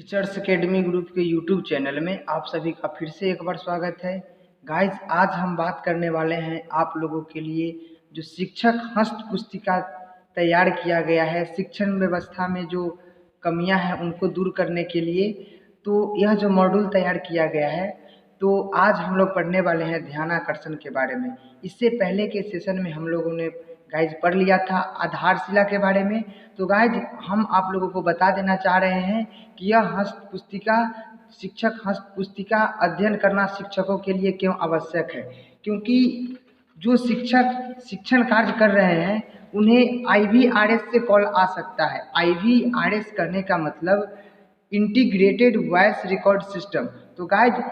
Teachers academy group के YouTube channel में आप सभी का फिर से एक बार स्वागत है। गाइज, आज हम बात करने वाले हैं आप लोगों के लिए जो शिक्षक हस्त पुस्तिका तैयार किया गया है, शिक्षण व्यवस्था में जो कमियां हैं उनको दूर करने के लिए। तो यह जो मॉड्यूल तैयार किया गया है, तो आज हम लोग पढ़ने वाले हैं ध्यानाकर्षण के बारे में। इससे पहले के सेशन में हम लोगों ने गाइज पढ़ लिया था आधारशिला के बारे में। तो गाइज, हम आप लोगों को बता देना चाह रहे हैं कि यह हस्त पुस्तिका शिक्षक हस्त पुस्तिका अध्ययन करना शिक्षकों के लिए क्यों आवश्यक है। क्योंकि जो शिक्षक शिक्षण कार्य कर रहे हैं उन्हें IVRS से कॉल आ सकता है। IVRS करने का मतलब इंटीग्रेटेड वॉइस रिकॉर्ड सिस्टम। तो गाइज,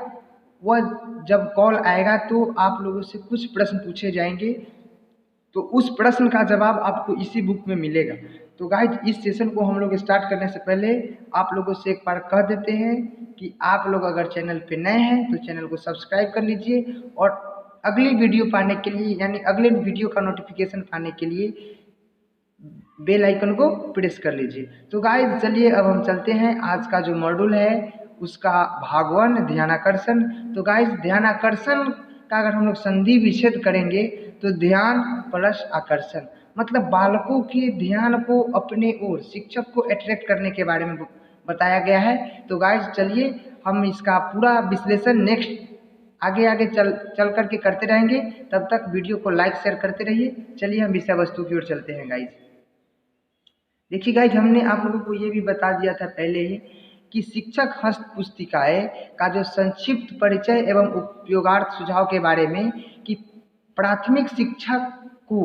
वह जब कॉल आएगा तो आप लोगों से कुछ प्रश्न पूछे जाएंगे, तो उस प्रश्न का जवाब आपको इसी बुक में मिलेगा। तो गाइज, इस सेशन को हम लोग स्टार्ट करने से पहले आप लोगों से एक बार कह देते हैं कि आप लोग अगर चैनल पे नए हैं तो चैनल को सब्सक्राइब कर लीजिए और अगली वीडियो पाने के लिए यानी अगले वीडियो का नोटिफिकेशन पाने के लिए बेल आइकन को प्रेस कर लीजिए। तो गाइज, चलिए अब हम चलते हैं आज का जो मॉड्यूल है उसका भाग 1 ध्यानाकर्षण। तो गाइज, ध्यानाकर्षण का अगर हम लोग संधि विच्छेद करेंगे तो ध्यान प्लस आकर्षण, मतलब बालकों के ध्यान को अपने ओर शिक्षक को अट्रैक्ट करने के बारे में बताया गया है। तो गाइज, चलिए हम इसका पूरा विश्लेषण नेक्स्ट आगे चल करके करते रहेंगे। तब तक वीडियो को लाइक शेयर करते रहिए। चलिए हम विषय वस्तु की ओर चलते हैं। गाइज देखिए गाइज, हमने आप लोगों को ये भी बता दिया था पहले ही कि शिक्षक हस्त पुस्तिकाएं का जो संक्षिप्त परिचय एवं उपयोगार्थ सुझाव के बारे में कि प्राथमिक शिक्षा को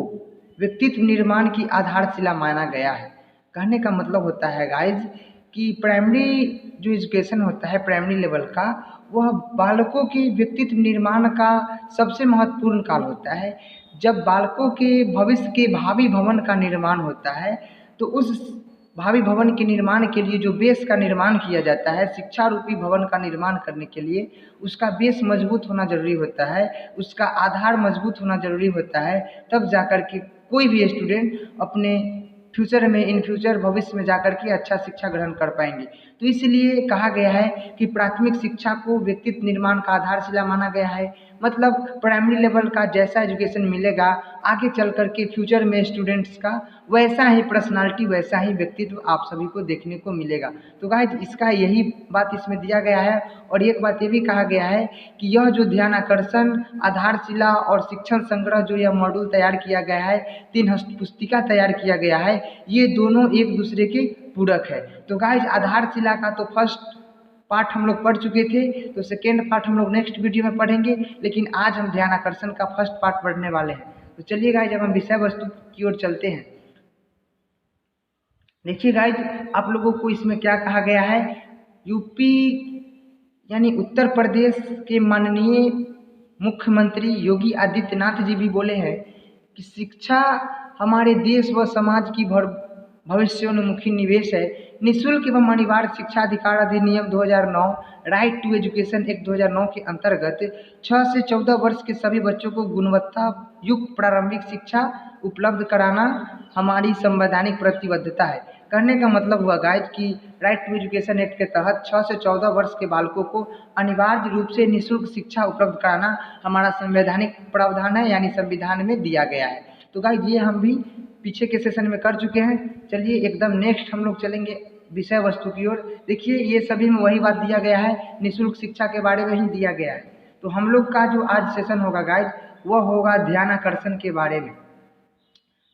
व्यक्तित्व निर्माण की आधारशिला माना गया है। कहने का मतलब होता है गाइज कि प्राइमरी जो एजुकेशन होता है प्राइमरी लेवल का, वह बालकों के व्यक्तित्व निर्माण का सबसे महत्वपूर्ण काल होता है। जब बालकों के भविष्य के भावी भवन का निर्माण होता है तो उस भावी भवन के निर्माण के लिए जो बेस का निर्माण किया जाता है, शिक्षा रूपी भवन का निर्माण करने के लिए उसका बेस मजबूत होना जरूरी होता है, उसका आधार मजबूत होना जरूरी होता है। तब जाकर के कोई भी स्टूडेंट अपने फ्यूचर में इन फ्यूचर भविष्य में जाकर के अच्छा शिक्षा ग्रहण कर पाएंगे। तो इसलिए कहा गया है कि प्राथमिक शिक्षा को व्यक्तित्व निर्माण का आधारशिला माना गया है। मतलब प्राइमरी लेवल का जैसा एजुकेशन मिलेगा आगे चल करके फ्यूचर में स्टूडेंट्स का वैसा ही पर्सनालिटी वैसा ही व्यक्तित्व आप सभी को देखने को मिलेगा। तो गाइज, इसका यही बात इसमें दिया गया है। और एक बात ये भी कहा गया है कि यह जो ध्यानाकर्षण आधारशिला और शिक्षण संग्रह जो यह मॉड्यूल तैयार किया गया है, 3 हस्त पुस्तिका तैयार किया गया है, ये दोनों एक दूसरे के पूरक है। तो गाइज, आधारशिला का तो फर्स्ट पार्ट हम लोग पढ़ चुके थे, तो सेकेंड पार्ट हम लोग नेक्स्ट वीडियो में पढ़ेंगे, लेकिन आज हम ध्यानाकर्षण का फर्स्ट पार्ट पढ़ने वाले हैं। तो चलिए गाइज, अब हम विषय वस्तु की ओर चलते हैं। देखिए गाइज, आप लोगों को इसमें क्या कहा गया है, यूपी यानी उत्तर प्रदेश के माननीय मुख्यमंत्री योगी आदित्यनाथ जी भी बोले हैं कि शिक्षा हमारे देश व समाज की भविष्योन्मुखी निवेश है। निःशुल्क एवं अनिवार्य शिक्षा अधिकार अधिनियम 2009 राइट टू एजुकेशन एक्ट 2009 के अंतर्गत 6 से 14 वर्ष के सभी बच्चों को गुणवत्ता युक्त प्रारंभिक शिक्षा उपलब्ध कराना हमारी संवैधानिक प्रतिबद्धता है। कहने का मतलब हुआ गाइज कि राइट टू एजुकेशन एक्ट के तहत 6 से 14 वर्ष के बालकों को अनिवार्य रूप से निःशुल्क शिक्षा उपलब्ध कराना हमारा संवैधानिक प्रावधान है, यानी संविधान में दिया गया है। तो गाइज, ये हम भी पीछे के सेशन में कर चुके हैं। चलिए एकदम नेक्स्ट हम लोग चलेंगे विषय वस्तु की ओर। देखिए, ये सभी में वही बात दिया गया है, निःशुल्क शिक्षा के बारे में ही दिया गया है। तो हम लोग का जो आज सेशन होगा गाइज, वह होगा ध्यानाकर्षण के बारे में।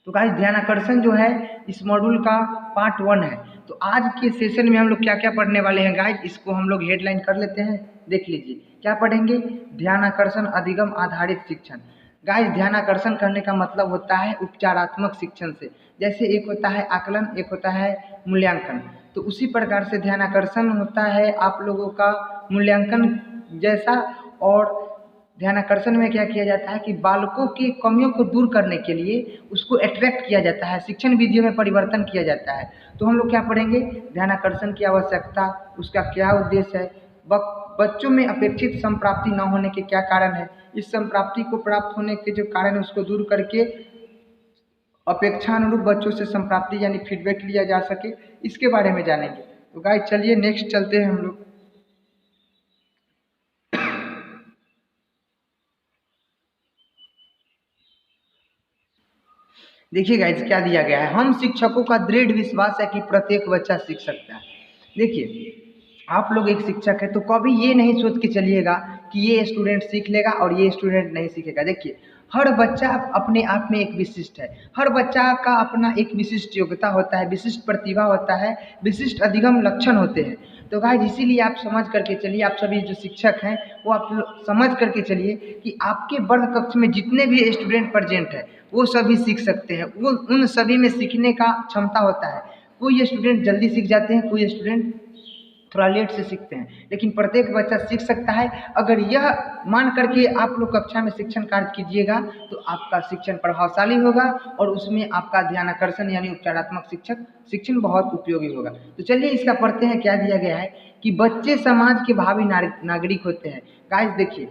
तो गाइज, ध्यानाकर्षण जो है इस मॉड्यूल का पार्ट 1 है। तो आज के सेशन में हम लोग क्या क्या पढ़ने वाले हैं गाइज, इसको हम लोग हेडलाइन कर लेते हैं। देख लीजिए क्या पढ़ेंगे, ध्यानाकर्षण अधिगम आधारित शिक्षण। गाइज, ध्यानाकर्षण करने का मतलब होता है उपचारात्मक शिक्षण से। जैसे एक होता है आकलन, एक होता है मूल्यांकन, तो उसी प्रकार से ध्यानाकर्षण होता है आप लोगों का मूल्यांकन जैसा। और ध्यानाकर्षण में क्या किया जाता है कि बालकों की कमियों को दूर करने के लिए उसको अट्रैक्ट किया जाता है, शिक्षण विधियों में परिवर्तन किया जाता है। तो हम लोग क्या पढ़ेंगे, ध्यानाकर्षण की आवश्यकता, उसका क्या उद्देश्य है, बच्चों में अपेक्षित संप्राप्ति न होने के क्या कारण है, इस संप्राप्ति को प्राप्त होने के जो कारण है उसको दूर करके अपेक्षानुरूप बच्चों से संप्राप्ति यानी फीडबैक लिया जा सके, इसके बारे में जानेंगे। तो गाइस चलिए नेक्स्ट चलते हैं हम लोग। देखिए गाइस क्या दिया गया है, हम शिक्षकों का दृढ़ विश्वास है कि प्रत्येक बच्चा सीख सकता है। देखिए आप लोग एक शिक्षक है तो कभी ये नहीं सोच के चलिएगा कि ये स्टूडेंट सीख लेगा और ये स्टूडेंट नहीं सीखेगा। देखिए हर बच्चा अपने आप में एक विशिष्ट है, हर बच्चा का अपना एक विशिष्ट योग्यता होता है, विशिष्ट प्रतिभा होता है, विशिष्ट अधिगम लक्षण होते हैं। तो गाइस इसीलिए आप समझ करके चलिए, आप सभी जो शिक्षक हैं वो आप समझ करके चलिए कि आपके वर्ग कक्ष में जितने भी स्टूडेंट प्रेजेंट है वो सभी सीख सकते हैं, वो उन सभी में सीखने का क्षमता होता है। कोई स्टूडेंट जल्दी सीख जाते हैं, कोई स्टूडेंट थोड़ा लेट से सीखते हैं, लेकिन प्रत्येक बच्चा सीख सकता है। अगर यह मान करके आप लोग कक्षा में शिक्षण कार्य कीजिएगा तो आपका शिक्षण प्रभावशाली होगा और उसमें आपका ध्यान आकर्षण यानी उपचारात्मक शिक्षण बहुत उपयोगी होगा। तो चलिए इसका पढ़ते हैं। क्या दिया गया है कि बच्चे समाज के भावी नागरिक होते हैं। गाइस देखिए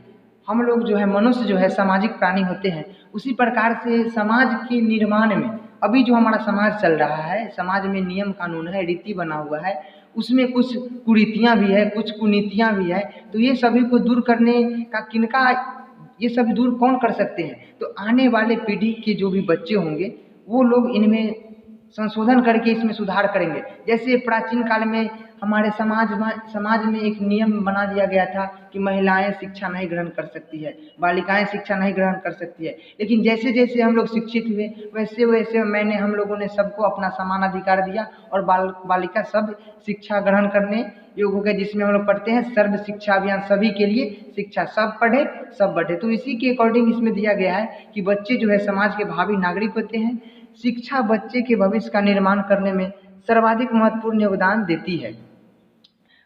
हम लोग जो है मनुष्य जो है सामाजिक प्राणी होते हैं, उसी प्रकार से समाज के निर्माण में अभी जो हमारा समाज चल रहा है, समाज में नियम कानून है, रीति बना हुआ है, उसमें कुछ कुरीतियाँ भी है, कुछ कुनीतियाँ भी है। तो ये सभी को दूर करने का किनका, ये सभी दूर कौन कर सकते हैं? तो आने वाले पीढ़ी के जो भी बच्चे होंगे वो लोग इनमें संशोधन करके इसमें सुधार करेंगे। जैसे प्राचीन काल में हमारे समाज में एक नियम बना दिया गया था कि महिलाएं शिक्षा नहीं ग्रहण कर सकती है, बालिकाएं शिक्षा नहीं ग्रहण कर सकती है। लेकिन जैसे जैसे हम लोग शिक्षित हुए वैसे वैसे हम लोगों ने सबको अपना समान अधिकार दिया और बालिका सब शिक्षा ग्रहण करने योग्य हो गए, जिसमें हम लोग पढ़ते हैं सर्व शिक्षा अभियान, सभी के लिए शिक्षा, सब पढ़े सब बढ़े। तो इसी के अकॉर्डिंग इसमें दिया गया है कि बच्चे जो है समाज के भावी नागरिक होते हैं। शिक्षा बच्चे के भविष्य का निर्माण करने में सर्वाधिक महत्वपूर्ण योगदान देती है।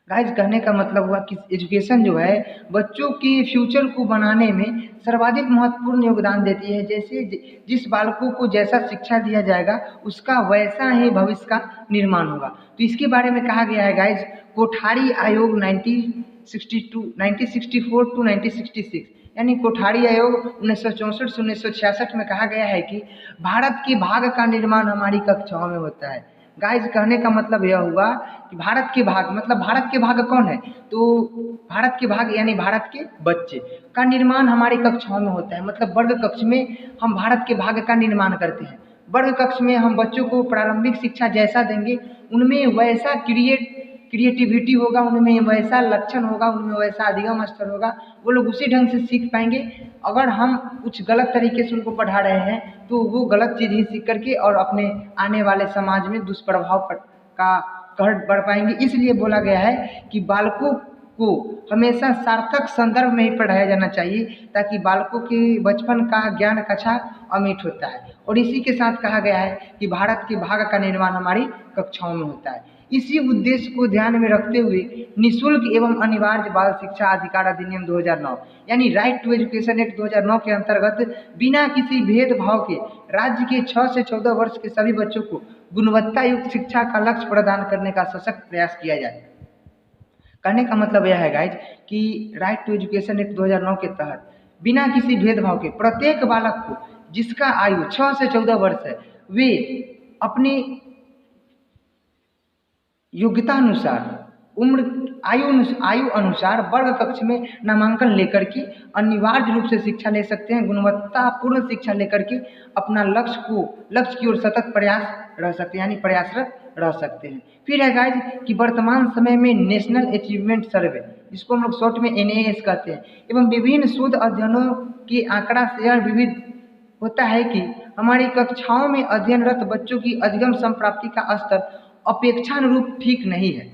गाइस कहने का मतलब हुआ कि एजुकेशन जो है बच्चों के फ्यूचर को बनाने में सर्वाधिक महत्वपूर्ण योगदान देती है। जैसे जिस बालकों को जैसा शिक्षा दिया जाएगा उसका वैसा ही भविष्य का निर्माण होगा। तो इसके बारे में कहा गया है गाइस, कोठारी आयोग 1964 टू 1966 यानी कोठारी आयोग 1964 से 1966 में कहा गया है कि भारत के भाग का निर्माण हमारी कक्षाओं में होता है। गाइस कहने का मतलब यह हुआ कि भारत के भाग मतलब भारत के भाग कौन है? तो भारत के भाग यानी भारत के बच्चे का निर्माण हमारी कक्षाओं में होता है। मतलब वर्ग कक्ष में हम भारत के भाग का निर्माण करते हैं। वर्ग कक्ष में हम बच्चों को प्रारंभिक शिक्षा जैसा देंगे उनमें वैसा क्रिएटिविटी होगा, उनमें वैसा लक्षण होगा, उनमें वैसा अधिगम स्तर होगा, वो लोग उसी ढंग से सीख पाएंगे। अगर हम कुछ गलत तरीके से उनको पढ़ा रहे हैं तो वो गलत चीज़ ही सीख करके और अपने आने वाले समाज में दुष्प्रभाव का कहर बढ़ पाएंगे। इसलिए बोला गया है कि बालकों को हमेशा सार्थक संदर्भ में ही पढ़ाया जाना चाहिए ताकि बालकों के बचपन का ज्ञान कक्षा अमिट होता है। और इसी के साथ कहा गया है कि भारत के भाग का निर्माण हमारी कक्षाओं में होता है। इसी उद्देश्य को ध्यान में रखते हुए निःशुल्क एवं अनिवार्य बाल शिक्षा अधिकार अधिनियम 2009 यानी राइट टू एजुकेशन एक्ट 2009 के अंतर्गत बिना किसी भेदभाव के राज्य के 6 से 14 वर्ष के सभी बच्चों को गुणवत्ता युक्त शिक्षा का लक्ष्य प्रदान करने का सशक्त प्रयास किया जाए। कहने का मतलब यह है गाइज कि राइट टू एजुकेशन एक्ट 2009 के तहत बिना किसी भेदभाव के प्रत्येक बालक को जिसका आयु 6 से 14 वर्ष है वे अपनी योग्यता अनुसार आयु अनुसार वर्ग कक्ष में नामांकन लेकर के अनिवार्य रूप से शिक्षा ले सकते हैं। गुणवत्तापूर्ण शिक्षा लेकर के अपना लक्ष्य की ओर सतत प्रयास रह सकते हैं यानी प्रयासरत रह सकते हैं। फिर है गाइज कि वर्तमान समय में नेशनल अचीवमेंट सर्वे जिसको हम लोग शॉर्ट में NAS कहते हैं एवं विभिन्न शोध अध्ययनों के आंकड़ा से यह विविध होता है कि हमारी कक्षाओं में अध्ययनरत बच्चों की अधिगम संप्राप्ति का स्तर अपेक्षानुरूप ठीक नहीं है।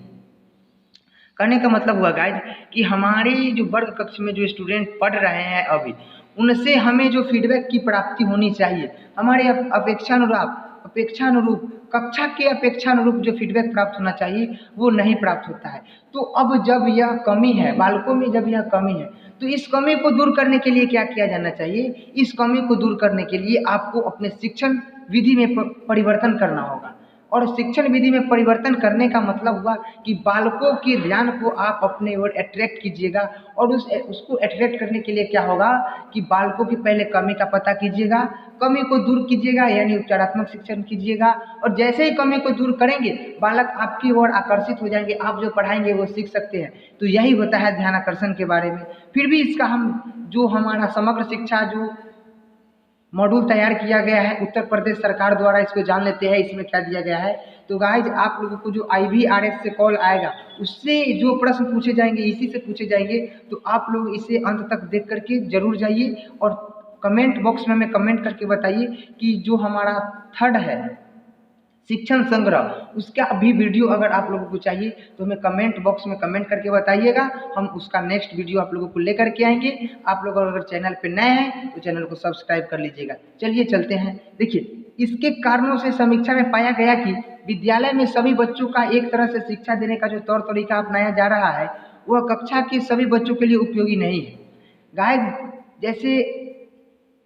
कहने का मतलब हुआ गाइज कि हमारे जो वर्ग कक्ष में जो स्टूडेंट पढ़ रहे हैं अभी उनसे हमें जो फीडबैक की प्राप्ति होनी चाहिए हमारे अपेक्षानुरूप कक्षा के अपेक्षानुरूप जो फीडबैक प्राप्त होना चाहिए वो नहीं प्राप्त होता है। तो अब जब यह कमी है बालकों में, जब यह कमी है तो इस कमी को दूर करने के लिए क्या किया जाना चाहिए? इस कमी को दूर करने के लिए आपको अपने शिक्षण विधि में परिवर्तन करना होगा। और शिक्षण विधि में परिवर्तन करने का मतलब हुआ कि बालकों के ध्यान को आप अपने ओर अट्रैक्ट कीजिएगा, और उसको अट्रैक्ट करने के लिए क्या होगा कि बालकों की पहले कमी का पता कीजिएगा, कमी को दूर कीजिएगा, यानी उपचारात्मक शिक्षण कीजिएगा। और जैसे ही कमी को दूर करेंगे बालक आपकी ओर आकर्षित हो जाएंगे, आप जो पढ़ाएंगे वो सीख सकते हैं। तो यही होता है ध्यान आकर्षण के बारे में। फिर भी इसका हमारा समग्र शिक्षा जो मॉड्यूल तैयार किया गया है उत्तर प्रदेश सरकार द्वारा, इसको जान लेते हैं इसमें क्या दिया गया है। तो गाइज आप लोगों को जो IVRS से कॉल आएगा उससे जो प्रश्न पूछे जाएंगे इसी से पूछे जाएंगे, तो आप लोग इसे अंत तक देख करके जरूर जाइए और कमेंट बॉक्स में हमें कमेंट करके बताइए कि जो हमारा थर्ड है शिक्षण संग्रह, उसका भी वीडियो अगर आप लोगों को चाहिए तो हमें कमेंट बॉक्स में कमेंट करके बताइएगा, हम उसका नेक्स्ट वीडियो आप लोगों को लेकर के आएंगे। आप लोग अगर चैनल पे नए हैं तो चैनल को सब्सक्राइब कर लीजिएगा। चलिए चलते हैं। देखिए, इसके कारणों से समीक्षा में पाया गया कि विद्यालय में सभी बच्चों का एक तरह से शिक्षा देने का जो तौर तरीका अपनाया जा रहा है वह कक्षा के सभी बच्चों के लिए उपयोगी नहीं है। गाइस, जैसे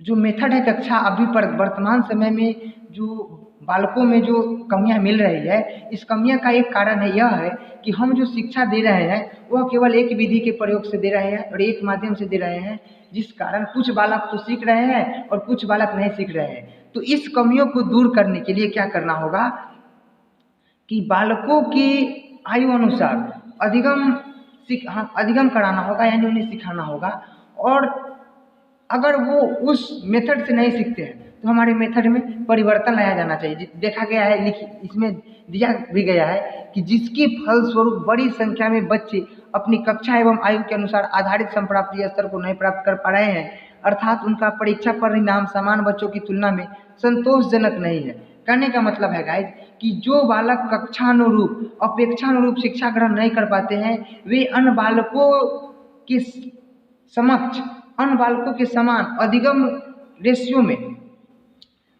जो मेथड है कक्षा अभी पर वर्तमान समय में जो बालकों में जो कमियां मिल रही है, इस कमियां का एक कारण है यह है कि हम जो शिक्षा दे रहे हैं वह केवल एक विधि के प्रयोग से दे रहे हैं और एक माध्यम से दे रहे हैं, जिस कारण कुछ बालक तो सीख रहे हैं और कुछ बालक नहीं सीख रहे हैं। तो इस कमियों को दूर करने के लिए क्या करना होगा कि बालकों की आयु अनुसार अधिगम कराना होगा, यानी उन्हें सिखाना होगा। और अगर वो उस मेथड से नहीं सीखते हैं तो हमारे मेथड में परिवर्तन लाया जाना चाहिए। देखा गया है, इसमें दिया भी गया है कि जिसके फलस्वरूप बड़ी संख्या में बच्चे अपनी कक्षा एवं आयु के अनुसार आधारित संप्राप्ति स्तर को नहीं प्राप्त कर पा रहे हैं, अर्थात उनका परीक्षा परिणाम समान बच्चों की तुलना में संतोषजनक नहीं है। कहने का मतलब है गाइज कि जो बालक कक्षानुरूप अपेक्षानुरूप शिक्षा ग्रहण नहीं कर पाते हैं वे अन्य बालकों के समान अधिगम रेशियो में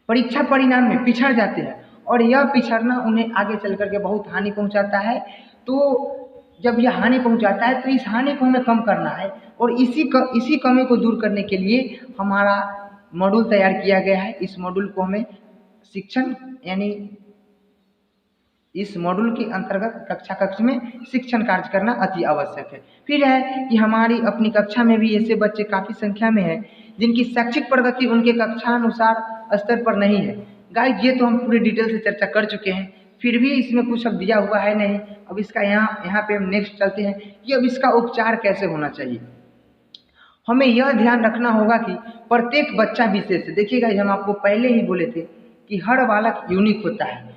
परीक्षा परिणाम में पिछड़ जाते हैं, और यह पिछड़ना उन्हें आगे चल करके बहुत हानि पहुंचाता है। तो जब यह हानि पहुंचाता है तो इस हानि को हमें कम करना है, और इसी कमी को दूर करने के लिए हमारा मॉड्यूल तैयार किया गया है। इस मॉड्यूल को हमें शिक्षण यानी इस मॉड्यूल के अंतर्गत कक्षा में शिक्षण कार्य करना अति आवश्यक है। फिर है कि हमारी अपनी कक्षा में भी ऐसे बच्चे काफ़ी संख्या में हैं जिनकी शैक्षिक प्रगति उनके कक्षानुसार स्तर पर नहीं है। गाइस, ये तो हम पूरी डिटेल से चर्चा कर चुके हैं, फिर भी इसमें कुछ अब दिया हुआ है नहीं। अब इसका यहाँ पे हम नेक्स्ट चलते हैं कि अब इसका उपचार कैसे होना चाहिए। हमें यह ध्यान रखना होगा कि प्रत्येक बच्चा विशेष है। देखिएगा, हम आपको पहले ही बोले थे कि हर बालक यूनिक होता है।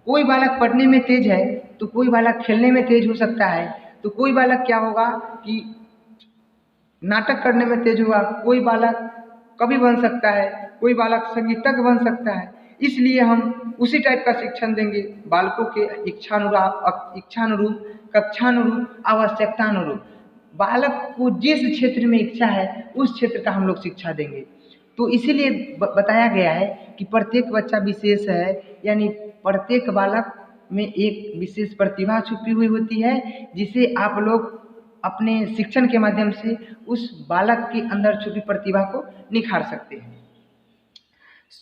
कोई बालक पढ़ने में तेज है तो कोई बालक खेलने में तेज हो सकता है, तो कोई बालक क्या होगा कि नाटक करने में तेज होगा, कोई बालक कवि बन सकता है, कोई बालक संगीतज्ञ बन सकता है। इसलिए हम उसी टाइप का शिक्षण देंगे बालकों के इच्छानुरूप कक्षानुरूप आवश्यकतानुरूप। बालक को जिस क्षेत्र में इच्छा है उस क्षेत्र का हम लोग शिक्षा देंगे। तो इसीलिए बताया गया है कि प्रत्येक बच्चा विशेष है, यानी प्रत्येक बालक में एक विशेष प्रतिभा छुपी हुई होती है जिसे आप लोग अपने शिक्षण के माध्यम से उस बालक के अंदर छुपी प्रतिभा को निखार सकते हैं।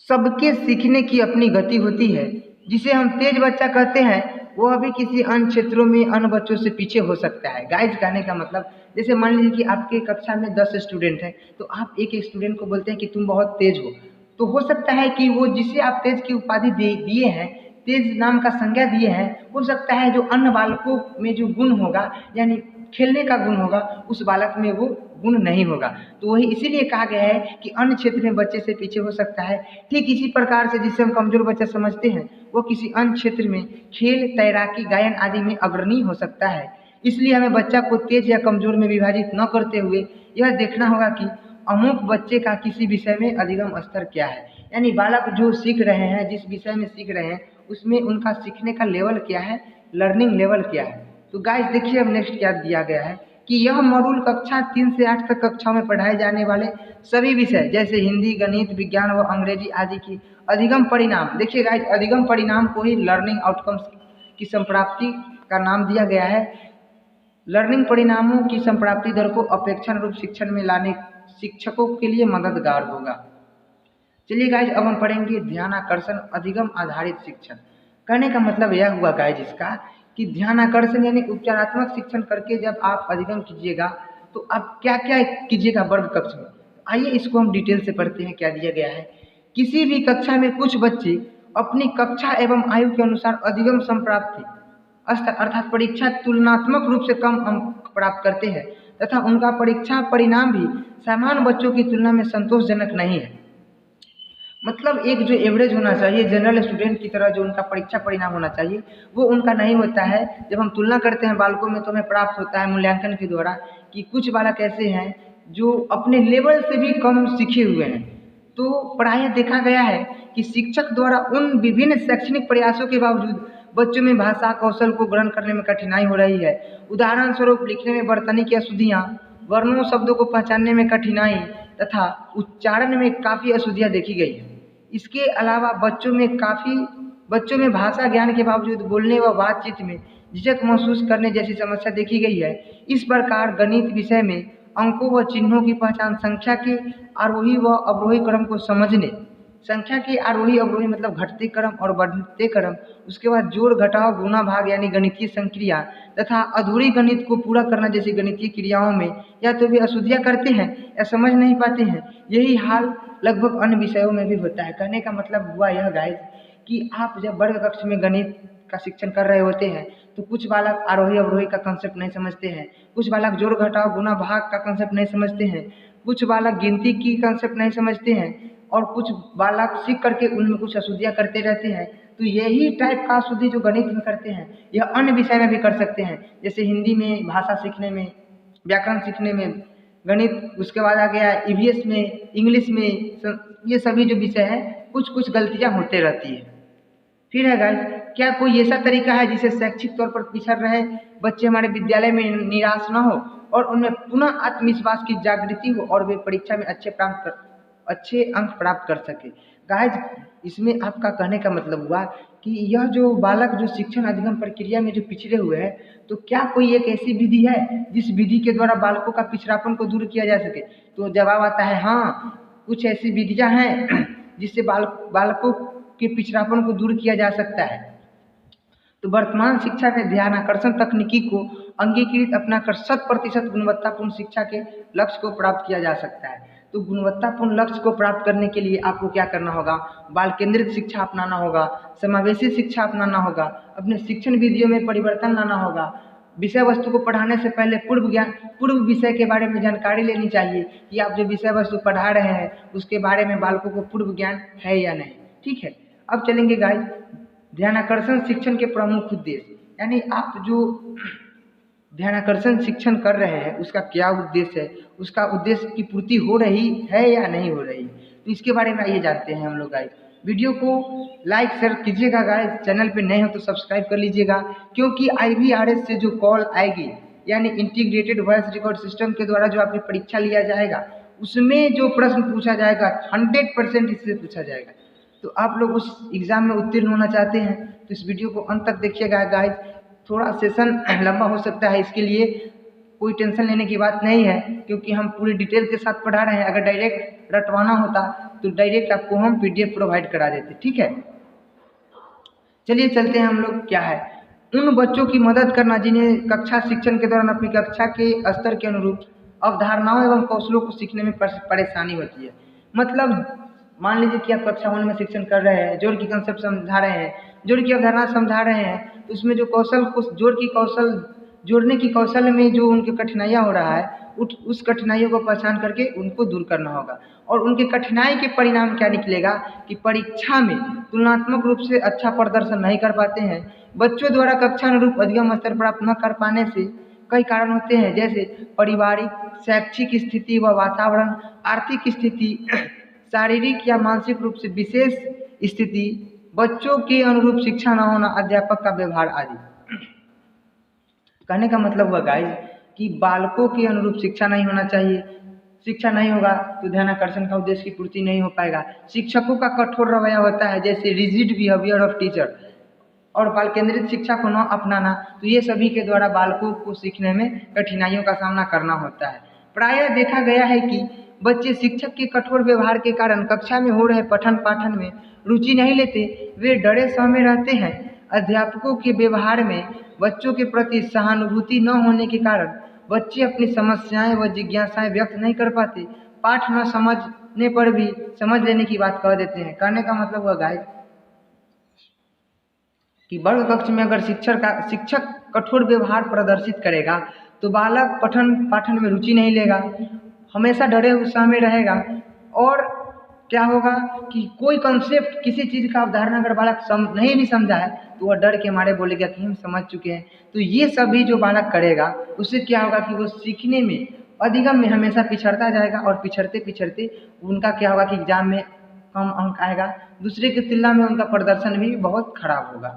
सबके सीखने की अपनी गति होती है। जिसे हम तेज बच्चा कहते हैं वह भी किसी अन्य क्षेत्रों में अन्य बच्चों से पीछे हो सकता है। गाइज, कहने का मतलब जैसे मान लीजिए कि आपके कक्षा में 10 स्टूडेंट हैं, तो आप एक स्टूडेंट को बोलते हैं कि तुम बहुत तेज हो, तो हो सकता है कि वो जिसे आप तेज की उपाधि दिए हैं, तेज नाम का संज्ञा दिए हैं, हो सकता है जो अन्य बालकों में जो गुण होगा यानी खेलने का गुण होगा उस बालक में वो गुण नहीं होगा। तो वही इसीलिए कहा गया है कि अन्य क्षेत्र में बच्चे से पीछे हो सकता है। ठीक इसी प्रकार से जिसे हम कमजोर बच्चा समझते हैं वो किसी अन्य क्षेत्र में खेल, तैराकी, गायन आदि में अग्रणी हो सकता है। इसलिए हमें बच्चा को तेज या कमजोर में विभाजित न करते हुए यह देखना होगा कि अमुक बच्चे का किसी विषय में अधिगम स्तर क्या है, यानी बालक जो सीख रहे हैं, जिस विषय में सीख रहे हैं उसमें उनका सीखने का लेवल क्या है, लर्निंग लेवल क्या है। तो गाइस देखिए, अब नेक्स्ट क्या दिया गया है कि यह मॉड्यूल कक्षा 3 से 8 तक कक्षाओं में पढ़ाए जाने वाले सभी विषय जैसे हिंदी, गणित, विज्ञान व अंग्रेजी आदि की अधिगम परिणाम, देखिए गाइस, अधिगम परिणाम को ही लर्निंग आउटकम्स की संप्राप्ति का नाम दिया गया है। लर्निंग परिणामों की संप्राप्ति दर को अपेक्षानुरूप शिक्षण में लाने शिक्षकों के लिए मददगार होगा। चलिए गाइस, अब हम पढ़ेंगे ध्यान आकर्षण अधिगम आधारित शिक्षण। कहने का मतलब यह हुआ गाइज इसका कि ध्यान आकर्षण यानी उपचारात्मक शिक्षण करके जब आप अधिगम कीजिएगा तो आप क्या क्या कीजिएगा वर्ग कक्ष में। आइए इसको हम डिटेल से पढ़ते हैं क्या दिया गया है। किसी भी कक्षा में कुछ बच्चे अपनी कक्षा एवं आयु के अनुसार अधिगम संप्राप्ति अर्थात परीक्षा तुलनात्मक रूप से कम अंक प्राप्त करते हैं तथा उनका परीक्षा परिणाम भी सामान्य बच्चों की तुलना में संतोषजनक नहीं है। मतलब एक जो एवरेज होना चाहिए जनरल स्टूडेंट की तरह जो उनका परीक्षा परिणाम होना चाहिए वो उनका नहीं होता है। जब हम तुलना करते हैं बालकों में तो हमें प्राप्त होता है मूल्यांकन के द्वारा कि कुछ बालक ऐसे हैं जो अपने लेवल से भी कम सीखे हुए हैं। तो प्रायः देखा गया है कि शिक्षक द्वारा उन विभिन्न शैक्षणिक प्रयासों के बावजूद बच्चों में भाषा कौशल को ग्रहण करने में कठिनाई हो रही है। उदाहरण स्वरूप लिखने में वर्तनी की अशुद्धियाँ, वर्णों शब्दों को पहचानने में कठिनाई तथा उच्चारण में काफ़ी अशुद्धियाँ देखी गई है। इसके अलावा बच्चों में भाषा ज्ञान के बावजूद बोलने व बातचीत में झिझक महसूस करने जैसी समस्या देखी गई है। इस प्रकार गणित विषय में अंकों व चिन्हों की पहचान, संख्या के आरोही व अवरोही क्रम को समझने, संख्या के आरोही अवरोही मतलब घटते क्रम और बढ़ते क्रम, उसके बाद जोड़ घटाव गुणा भाग यानी गणितीय संक्रिया तथा अधूरी गणित को पूरा करना जैसी गणितीय क्रियाओं में या तो वे अशुद्धियाँ करते हैं या समझ नहीं पाते हैं। यही हाल लगभग अन्य विषयों में भी होता है। कहने का मतलब हुआ यह गाइस कि आप जब वर्ग कक्ष में गणित का शिक्षण कर रहे होते हैं तो कुछ बालक आरोही अवरोही का कंसेप्ट नहीं समझते हैं, कुछ बालक जोड़ घटाव गुणा भाग का कंसेप्ट नहीं समझते हैं, कुछ बालक गिनती की कंसेप्ट नहीं समझते हैं और कुछ बालक सीख करके उनमें कुछ अशुद्धियाँ करते रहते हैं। तो यही टाइप का अशुद्धि जो गणित में करते हैं यह अन्य विषय में भी कर सकते हैं, जैसे हिंदी में भाषा सीखने में, व्याकरण सीखने में, गणित, उसके बाद आ गया ईवीएस में, इंग्लिश में, ये सभी जो विषय है कुछ कुछ गलतियाँ होते रहती है। फिर है गाइस, क्या कोई ऐसा तरीका है जिससे शैक्षिक तौर पर पिछड़ रहे बच्चे हमारे विद्यालय में निराश न हो और उनमें पुनः आत्मविश्वास की जागृति हो और वे परीक्षा में अच्छे अंक प्राप्त कर सके। गाइस, इसमें आपका कहने का मतलब हुआ कि यह जो बालक जो शिक्षण अधिगम प्रक्रिया में जो पिछड़े हुए हैं, तो क्या कोई एक ऐसी विधि है जिस विधि के द्वारा बालकों का पिछड़ापन को दूर किया जा सके? तो जवाब आता है हाँ, कुछ ऐसी विधियां हैं जिससे बालकों के पिछड़ापन को दूर किया जा सकता है। तो वर्तमान शिक्षा में ध्यान आकर्षण तकनीकी को अंगीकृत अपनाकर 100% गुणवत्तापूर्ण शिक्षा के लक्ष्य को प्राप्त किया जा सकता है। तो गुणवत्तापूर्ण लक्ष्य को प्राप्त करने के लिए आपको क्या करना होगा? बाल केंद्रित शिक्षा अपनाना होगा, समावेशी शिक्षा अपनाना होगा, अपने शिक्षण विधियों में परिवर्तन लाना होगा। विषय वस्तु को पढ़ाने से पहले पूर्व विषय के बारे में जानकारी लेनी चाहिए कि आप जो विषय वस्तु पढ़ा रहे हैं उसके बारे में बालकों को पूर्व ज्ञान है या नहीं। ठीक है, अब चलेंगे गाइस ध्यानाकर्षण शिक्षण के प्रमुख उद्देश्य, यानी आप जो ध्यानाकर्षण शिक्षण कर रहे हैं उसका क्या उद्देश्य है, उसका उद्देश्य की पूर्ति हो रही है या नहीं हो रही। तो इसके बारे में आइए जानते हैं हम लोग गाइस। वीडियो को लाइक शेयर कीजिएगा गाइस, चैनल पे नए हो तो सब्सक्राइब कर लीजिएगा, क्योंकि IVRS से जो कॉल आएगी यानी इंटीग्रेटेड वॉइस रिकॉर्ड सिस्टम के द्वारा जो आपकी परीक्षा लिया जाएगा उसमें जो प्रश्न पूछा जाएगा 100% इससे पूछा जाएगा। तो आप लोग उस एग्ज़ाम में उत्तीर्ण होना चाहते हैं तो इस वीडियो को अंत तक देखिएगा गाइस। थोड़ा सेशन लंबा हो सकता है, इसके लिए कोई टेंशन लेने की बात नहीं है, क्योंकि हम पूरी डिटेल के साथ पढ़ा रहे हैं। अगर डायरेक्ट रटवाना होता तो डायरेक्ट आपको हम PDF प्रोवाइड करा देते। ठीक है, चलिए चलते हैं हम लोग। क्या है, उन बच्चों की मदद करना जिन्हें कक्षा शिक्षण के दौरान अपनी कक्षा के स्तर के अनुरूप अवधारणाओं एवं कौशलों को सीखने में परेशानी होती है। मतलब मान लीजिए कि आप कक्षा 1 में शिक्षण कर रहे हैं, जोड़ की कंसेप्ट समझा रहे हैं, जोड़ की अवधारणा समझा रहे हैं, तो उसमें जो जोड़ने की कौशल में जो उनकी कठिनाइयाँ हो रहा है उस कठिनाइयों को पहचान करके उनको दूर करना होगा। और उनके कठिनाई के परिणाम क्या निकलेगा कि परीक्षा में तुलनात्मक रूप से अच्छा प्रदर्शन नहीं कर पाते हैं। बच्चों द्वारा कक्षा अनुरूप अधिगम स्तर प्राप्त न कर पाने से कई कारण होते हैं, जैसे पारिवारिक, शैक्षिक स्थिति व वातावरण, आर्थिक स्थिति, शारीरिक या मानसिक रूप से विशेष स्थिति, बच्चों के अनुरूप शिक्षा न होना, अध्यापक का व्यवहार आदि। कहने का मतलब हुआ गाइस कि बालकों के अनुरूप शिक्षा नहीं होना चाहिए। शिक्षा नहीं होगा तो ध्यानाकर्षण का उद्देश्य की पूर्ति नहीं हो पाएगा। शिक्षकों का कठोर रवैया होता है, जैसे रिजिड बिहेवियर ऑफ टीचर, और बाल केंद्रित शिक्षा को न अपनाना, तो ये सभी के द्वारा बालकों को सीखने में कठिनाइयों का सामना करना होता है। प्रायः देखा गया है कि बच्चे शिक्षक के कठोर व्यवहार के कारण कक्षा में हो रहे पठन पाठन में रुचि नहीं लेते, वे डरे सहमे रहते हैं, अध्यापकों के व्यवहार में बच्चों के प्रति सहानुभूति न होने के कारण बच्चे अपनी समस्याएं व जिज्ञासाएं व्यक्त नहीं कर पाते। पाठ न समझने पर भी समझ लेने की बात कह देते हैं। कहने का मतलब हुआ गाइस कि वर्ग कक्ष में अगर शिक्षक कठोर व्यवहार प्रदर्शित करेगा तो बालक पठन पाठन में रुचि नहीं लेगा, हमेशा डरे उत्साह में रहेगा। और क्या होगा कि कोई कॉन्सेप्ट किसी चीज़ का अवधारणा अगर बालक नहीं भी समझा है तो वह डर के मारे बोलेगा कि हम समझ चुके हैं। तो ये सभी जो बालक करेगा उससे क्या होगा कि वो सीखने में अधिगम में हमेशा पिछड़ता जाएगा और पिछड़ते पिछड़ते उनका क्या होगा कि एग्जाम में कम अंक आएगा, दूसरे की तुलना में उनका प्रदर्शन भी बहुत खराब होगा।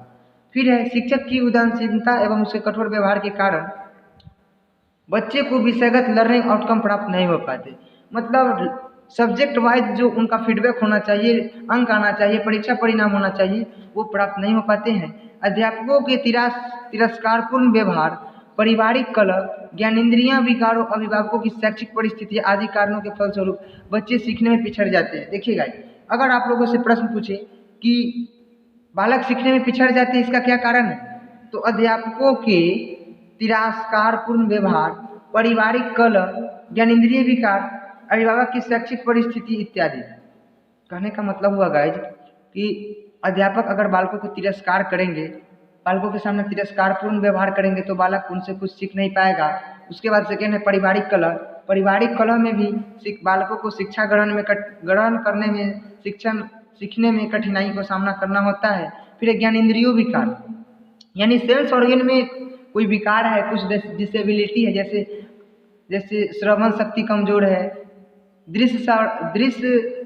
फिर है शिक्षक की उदासीनता एवं उसके कठोर व्यवहार के कारण बच्चे को विषयगत लर्निंग आउटकम प्राप्त नहीं हो पाते। मतलब सब्जेक्ट वाइज जो उनका फीडबैक होना चाहिए, अंक आना चाहिए, परीक्षा परिणाम होना चाहिए, वो प्राप्त नहीं हो पाते हैं। अध्यापकों के तिरस्कारपूर्ण व्यवहार, पारिवारिक कलह, ज्ञानेंद्रियां विकारों, अभिभावकों की शैक्षिक परिस्थिति आदि कारणों के फलस्वरूप बच्चे सीखने में पिछड़ जाते हैं। देखिएगा, अगर आप लोगों से प्रश्न पूछे कि बालक सीखने में पिछड़ जाते हैं, इसका क्या कारण है, तो अध्यापकों के तिरस्कारपूर्ण व्यवहार, पारिवारिक कलह, ज्ञानेंद्रिय विकार, अभिभावक की शैक्षिक परिस्थिति इत्यादि। कहने का मतलब हुआ गाइज कि अध्यापक अगर बालकों को तिरस्कार करेंगे, बालकों के सामने तिरस्कारपूर्ण व्यवहार करेंगे तो बालक उनसे कुछ सीख नहीं पाएगा। उसके बाद सेकेंड है पारिवारिक कलह। पारिवारिक कलह में भी बालकों को शिक्षा ग्रहण करने में, शिक्षण सीखने में कठिनाई का सामना करना होता है। फिर ज्ञानेंद्रियों विकार, यानी सेंस ऑर्गन में कोई विकार है, कुछ डिसेबिलिटी है, जैसे श्रवण शक्ति कमजोर है, दृश्य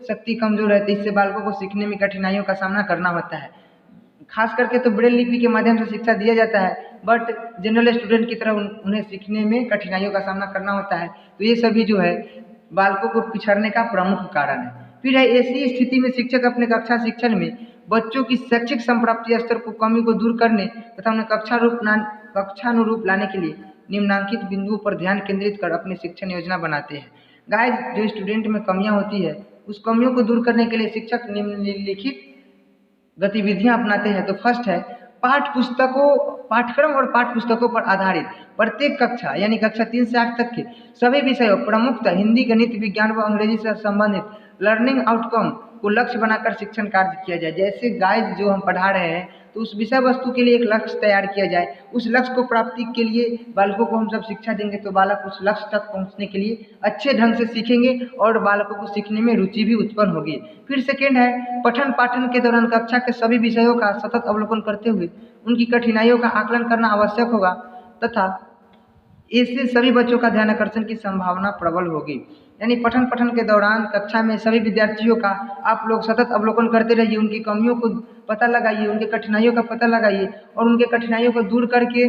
शक्ति कमजोर है, तो इससे बालकों को सीखने में कठिनाइयों का सामना करना होता है। खास करके तो ब्रेल लिपि के माध्यम से शिक्षा दिया जाता है, बट जनरल स्टूडेंट की तरह उन्हें सीखने में कठिनाइयों का सामना करना होता है। तो ये सभी जो है बालकों को पिछड़ने का प्रमुख कारण है। फिर है ऐसी स्थिति में शिक्षक अपने कक्षा शिक्षण में बच्चों की शैक्षिक संप्राप्ति स्तर को कमी को दूर करने तथा उन्हें कक्षानुरूप लाने के लिए निम्नांकित बिंदुओं पर ध्यान केंद्रित कर अपनी शिक्षण योजना बनाते हैं। गाइस, जो स्टूडेंट में कमियां होती है उस कमियों को दूर करने के लिए शिक्षक निम्नलिखित गतिविधियां अपनाते हैं। तो फर्स्ट है पाठ्यक्रम और पाठ्य पुस्तकों पर आधारित प्रत्येक कक्षा यानी कक्षा 3 से 8 तक के सभी विषयों, प्रमुखतः हिंदी, गणित, विज्ञान व अंग्रेजी से संबंधित लर्निंग आउटकम को लक्ष्य बनाकर शिक्षण कार्य किया जाए। जैसे गाइस जो हम पढ़ा रहे हैं तो उस विषय वस्तु के लिए एक लक्ष्य तैयार किया जाए, उस लक्ष्य को प्राप्ति के लिए बालकों को हम सब शिक्षा देंगे तो बालक उस लक्ष्य तक पहुंचने के लिए अच्छे ढंग से सीखेंगे और बालकों को सीखने में रुचि भी उत्पन्न होगी। फिर सेकेंड है पठन पाठन के दौरान कक्षा के सभी विषयों का सतत अवलोकन करते हुए उनकी कठिनाइयों का आकलन करना आवश्यक होगा तथा इससे सभी बच्चों का ध्यान आकर्षण की संभावना प्रबल होगी। यानी पठन के दौरान कक्षा में सभी विद्यार्थियों का आप लोग सतत अवलोकन करते रहिए, उनकी कमियों को पता लगाइए, उनके कठिनाइयों का पता लगाइए और उनके कठिनाइयों को दूर करके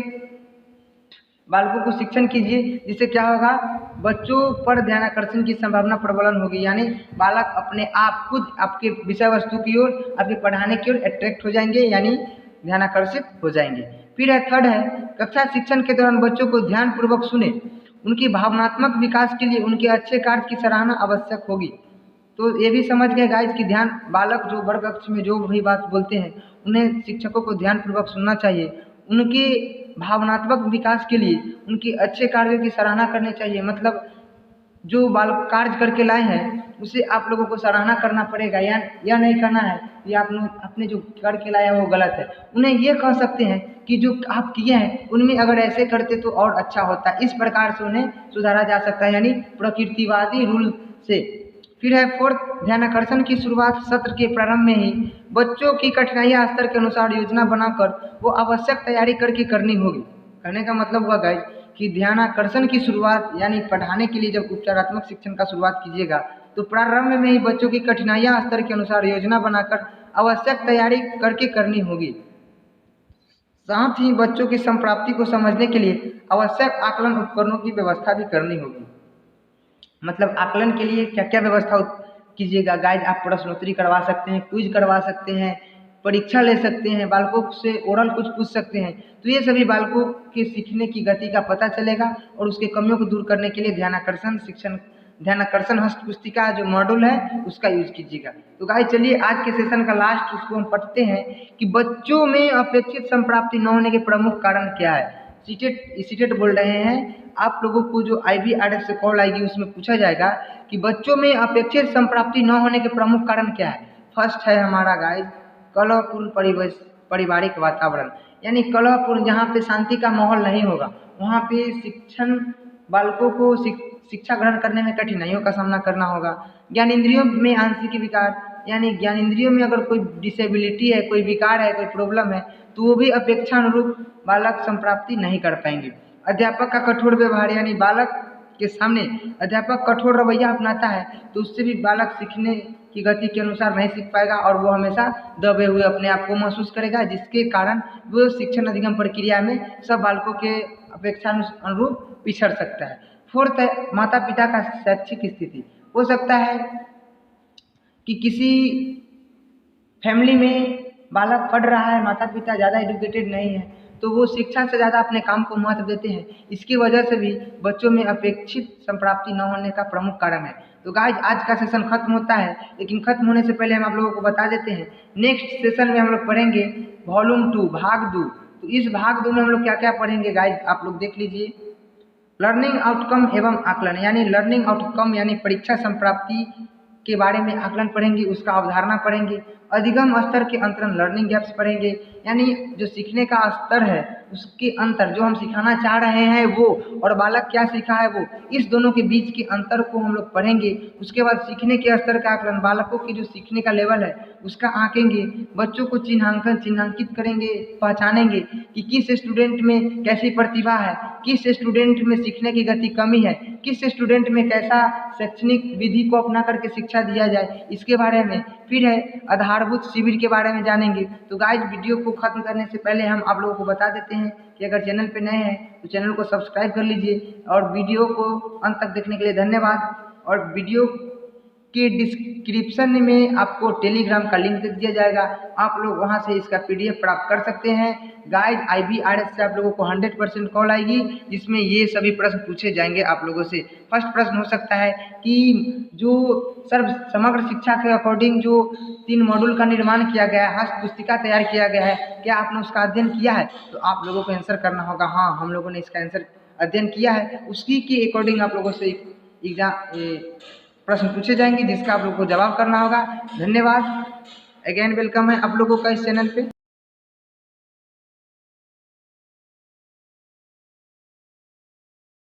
बालकों को शिक्षण कीजिए। जिससे क्या होगा, बच्चों पर ध्यान आकर्षण की संभावना प्रबलन होगी। यानी बालक अपने आप खुद आपके विषय वस्तु की ओर, आपके पढ़ाने की ओर अट्रैक्ट हो जाएंगे, यानी ध्यान आकर्षित हो जाएंगे। फिर है थर्ड है कक्षा शिक्षण के दौरान बच्चों को ध्यान पूर्वक सुने, उनकी भावनात्मक विकास के लिए उनके अच्छे कार्य की सराहना आवश्यक होगी। तो ये भी समझ गए गाइस कि ध्यान बालक जो वर्ग कक्ष में जो भी बात बोलते हैं उन्हें शिक्षकों को ध्यान पूर्वक सुनना चाहिए, उनके भावनात्मक विकास के लिए उनके अच्छे कार्यों की सराहना करनी चाहिए। मतलब जो बालक कार्य करके लाए हैं उसे आप लोगों को सराहना करना पड़ेगा, या यह नहीं करना है कि आप अपने जो करके लाया वो गलत है। उन्हें ये कह सकते हैं कि जो आप किए हैं उनमें अगर ऐसे करते तो और अच्छा होता है, इस प्रकार से उन्हें सुधारा जा सकता है, यानी प्रकृतिवादी रूल से। फिर है फोर्थ ध्यान आकर्षण की शुरुआत सत्र के प्रारंभ में ही बच्चों की कठिनाइयां स्तर के अनुसार योजना बनाकर वो आवश्यक तैयारी करके करनी होगी। कहने का मतलब हुआ गाइस कि ध्यान आकर्षण की शुरुआत यानी पढ़ाने के लिए जब उपचारात्मक शिक्षण का शुरुआत कीजिएगा तो प्रारंभ में ही बच्चों की कठिनाइयां स्तर के अनुसार योजना बनाकर आवश्यक तैयारी करके करनी होगी। साथ ही बच्चों की संप्राप्ति को समझने के लिए आवश्यक आकलन उपकरणों की व्यवस्था भी करनी होगी। मतलब आकलन के लिए क्या क्या व्यवस्था कीजिएगा गाइस, आप प्रश्नोत्तरी करवा सकते हैं, क्विज करवा सकते हैं, परीक्षा ले सकते हैं, बालकों से ओरल कुछ पूछ सकते हैं। तो ये सभी बालकों के सीखने की गति का पता चलेगा और उसके कमियों को दूर करने के लिए ध्यान आकर्षण शिक्षण ध्यानाकर्षण हस्त पुस्तिका जो मॉड्यूल है उसका यूज कीजिएगा। तो गाइस चलिए आज के सेशन का लास्ट उसको हम पढ़ते हैं कि बच्चों में अपेक्षित संप्राप्ति न होने के प्रमुख कारण क्या है। सीटेट बोल रहे हैं, आप लोगों को जो IBRS से कॉल आएगी उसमें पूछा जाएगा कि बच्चों में अपेक्षित संप्राप्ति न होने के प्रमुख कारण क्या है। फर्स्ट है हमारा गाइस कलहपूर्ण पारिवारिक वातावरण, यानी कलहपूर्ण, जहाँ पे शांति का माहौल नहीं होगा वहाँ पे बालकों को शिक्षा ग्रहण करने में कठिनाइयों का सामना करना होगा। ज्ञानेंद्रियों में आंशिक विकार, यानी ज्ञानेंद्रियों में अगर कोई डिसेबिलिटी है, कोई विकार है, कोई प्रॉब्लम है तो वो भी अपेक्षानुरूप बालक संप्राप्ति नहीं कर पाएंगे। अध्यापक का कठोर व्यवहार, यानी बालक के सामने अध्यापक कठोर रवैया अपनाता है तो उससे भी बालक सीखने की गति के अनुसार नहीं सीख पाएगा और वो हमेशा दबे हुए अपने आप को महसूस करेगा, जिसके कारण वो शिक्षण अधिगम प्रक्रिया में सब बालकों के अपेक्षा अनुरूप पिछड़ सकता है। फोर्थ है माता पिता का शैक्षिक स्थिति। हो सकता है कि किसी फैमिली में बालक पढ़ रहा है, माता पिता ज़्यादा एजुकेटेड नहीं है तो वो शिक्षा से ज़्यादा अपने काम को महत्व देते हैं, इसकी वजह से भी बच्चों में अपेक्षित संप्राप्ति न होने का प्रमुख कारण है। तो गाइज आज का सेशन खत्म होता है, लेकिन खत्म होने से पहले हम आप लोगों को बता देते हैं नेक्स्ट सेशन में हम लोग पढ़ेंगे वॉल्यूम 2 भाग 2। तो इस भाग 2 में हम लोग क्या क्या पढ़ेंगे गाइज आप लोग देख लीजिए। लर्निंग आउटकम एवं आकलन, यानी लर्निंग आउटकम यानी परीक्षा संप्राप्ति के बारे में आकलन पढ़ेंगे, उसका अवधारणा पढ़ेंगे। अधिगम स्तर के अंतरण लर्निंग गैप्स पढ़ेंगे, यानी जो सीखने का स्तर है उसके अंतर, जो हम सिखाना चाह रहे हैं वो और बालक क्या सीखा है वो, इस दोनों के बीच के अंतर को हम लोग पढ़ेंगे। उसके बाद सीखने के स्तर का आकलन, बालकों की जो सीखने का लेवल है उसका आंकेंगे। बच्चों को चिन्हांकित करेंगे, पहचानेंगे कि किस स्टूडेंट में कैसी प्रतिभा है, किस स्टूडेंट में सीखने की गति कमी है, किस स्टूडेंट में कैसा शैक्षणिक विधि को अपना करके शिक्षा दिया जाए, इसके बारे में। फिर है आधारभूत शिविर के बारे में जानेंगे। तो गाइज वीडियो को खत्म करने से पहले हम आप लोगों को बता देते हैं कि अगर चैनल पे नए हैं तो चैनल को सब्सक्राइब कर लीजिए और वीडियो को अंत तक देखने के लिए धन्यवाद। और वीडियो के डिस्क्रिप्शन में आपको टेलीग्राम का लिंक दे दिया जाएगा, आप लोग वहां से इसका PDF प्राप्त कर सकते हैं। गाइज IBRS से आप लोगों को 100% कॉल आएगी जिसमें ये सभी प्रश्न पूछे जाएंगे आप लोगों से। फर्स्ट प्रश्न हो सकता है कि जो समग्र शिक्षा के अकॉर्डिंग जो 3 मॉड्यूल का निर्माण किया गया है, हस्त पुस्तिका तैयार किया गया है, क्या आपने उसका अध्ययन किया है? तो आप लोगों को आंसर करना होगा हाँ हम लोगों ने इसका आंसर अध्ययन किया है। उसी के अकॉर्डिंग आप लोगों से प्रश्न पूछे जाएंगे जिसका आप लोगों को जवाब करना होगा। धन्यवाद, अगेन वेलकम है आप लोगों का इस चैनल पे।